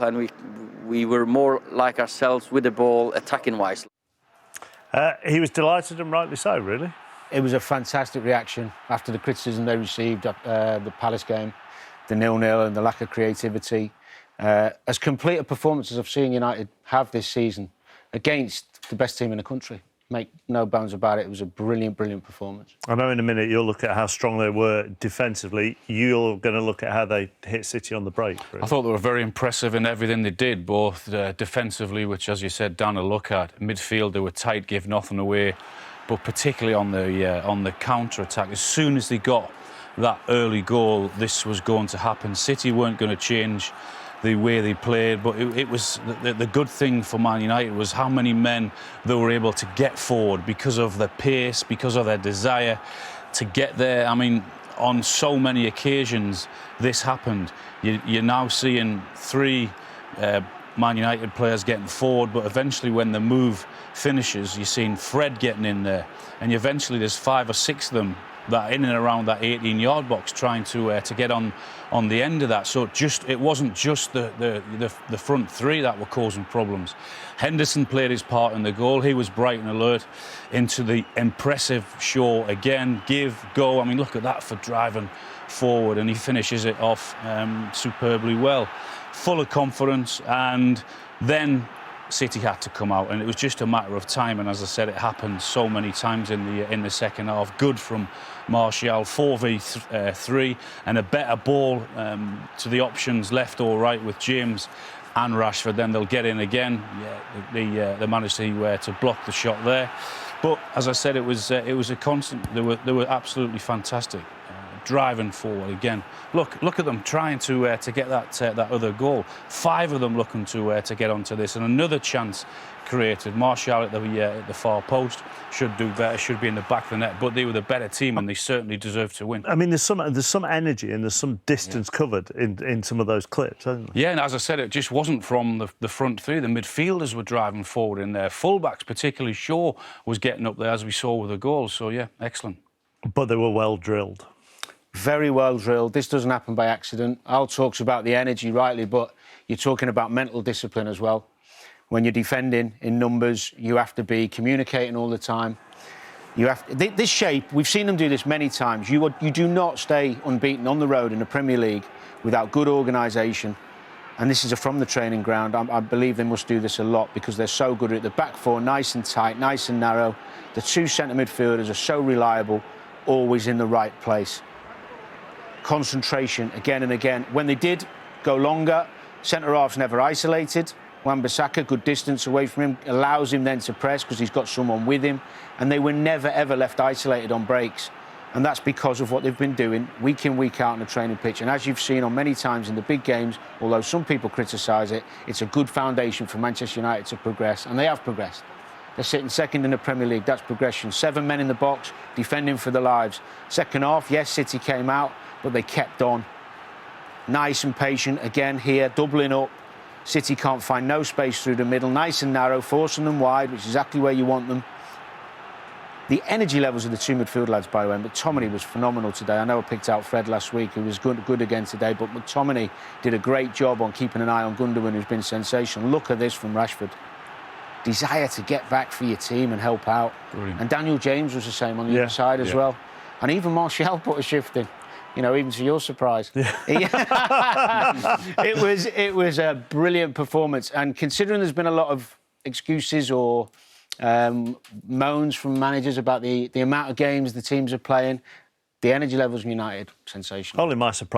and we were more like ourselves with the ball, attacking-wise. He was delighted, and rightly so, really. It was a fantastic reaction after the criticism they received at the Palace game, the 0-0 and the lack of creativity. As complete a performance as I've seen United have this season against the best team in the country. Make no bones about it, it was a brilliant, brilliant performance. I know in a minute you'll look at how strong they were defensively. You're going to look at how they hit City on the break. Really. I thought they were very impressive in everything they did, both defensively, which, as you said, down to look at. Midfield, they were tight, give nothing away, but particularly on the counter-attack. As soon as they got that early goal, this was going to happen. City weren't going to change the way they played, but it was the good thing for Man United was how many men they were able to get forward because of their pace, because of their desire to get there. I mean, on so many occasions this happened. You're now seeing three Man United players getting forward, but eventually when the move finishes, you're seeing Fred getting in there, and eventually there's 5 or 6 of them that are in and around that 18-yard box trying to get on the end of that. So it wasn't just the front three that were causing problems. Henderson played his part in the goal. He was bright and alert into the impressive Shaw again. Give, go. I mean, look at that for driving forward, and he finishes it off superbly well. Full of confidence, and then City had to come out, and it was just a matter of time. And as I said, it happened so many times in the second half. Good from Martial, 4v3, and a better ball to the options left or right with James and Rashford. Then they'll get in again. Yeah, they managed to block the shot there. But as I said, it was a constant. They were absolutely fantastic. Driving forward again. Look at them trying to get that other goal. 5 of them looking to get onto this, and another chance created. Martial at the far post should do better. Should be in the back of the net, but they were the better team, and they certainly deserve to win. I mean, there's some energy and there's some distance covered in some of those clips, hasn't there? Yeah, and as I said, it just wasn't from the front three. The midfielders were driving forward in there. Fullbacks, particularly Shaw, was getting up there, as we saw with the goals. So yeah, excellent. But they were well drilled. Very well drilled. This doesn't happen by accident. Al talks about the energy, rightly, but you're talking about mental discipline as well. When you're defending in numbers, you have to be communicating all the time. This shape, we've seen them do this many times. You do not stay unbeaten on the road in the Premier League without good organisation. And this is from the training ground. I believe they must do this a lot because they're so good at it. The back four, nice and tight, nice and narrow. The 2 centre midfielders are so reliable, always in the right place. Concentration again and again. When they did go longer, centre-half's never isolated. Wan-Bissaka, good distance away from him, allows him then to press because he's got someone with him. And they were never, ever left isolated on breaks. And that's because of what they've been doing week in, week out on the training pitch. And as you've seen on many times in the big games, although some people criticise it, it's a good foundation for Manchester United to progress. And they have progressed. They're sitting second in the Premier League. That's progression. 7 men in the box, defending for their lives. Second half, yes, City came out, but they kept on. Nice and patient again here, doubling up. City can't find no space through the middle. Nice and narrow, forcing them wide, which is exactly where you want them. The energy levels of the 2 midfield lads, by the way, McTominay was phenomenal today. I know I picked out Fred last week, who was good again today, but McTominay did a great job on keeping an eye on Gundogan, who's been sensational. Look at this from Rashford. Desire to get back for your team and help out. Brilliant. And Daniel James was the same on the other side as well. And even Martial put a shift in. You know, even to your surprise. Yeah. It was a brilliant performance. And considering there's been a lot of excuses or moans from managers about the amount of games the teams are playing, the energy levels of United, sensational. Only my surprise.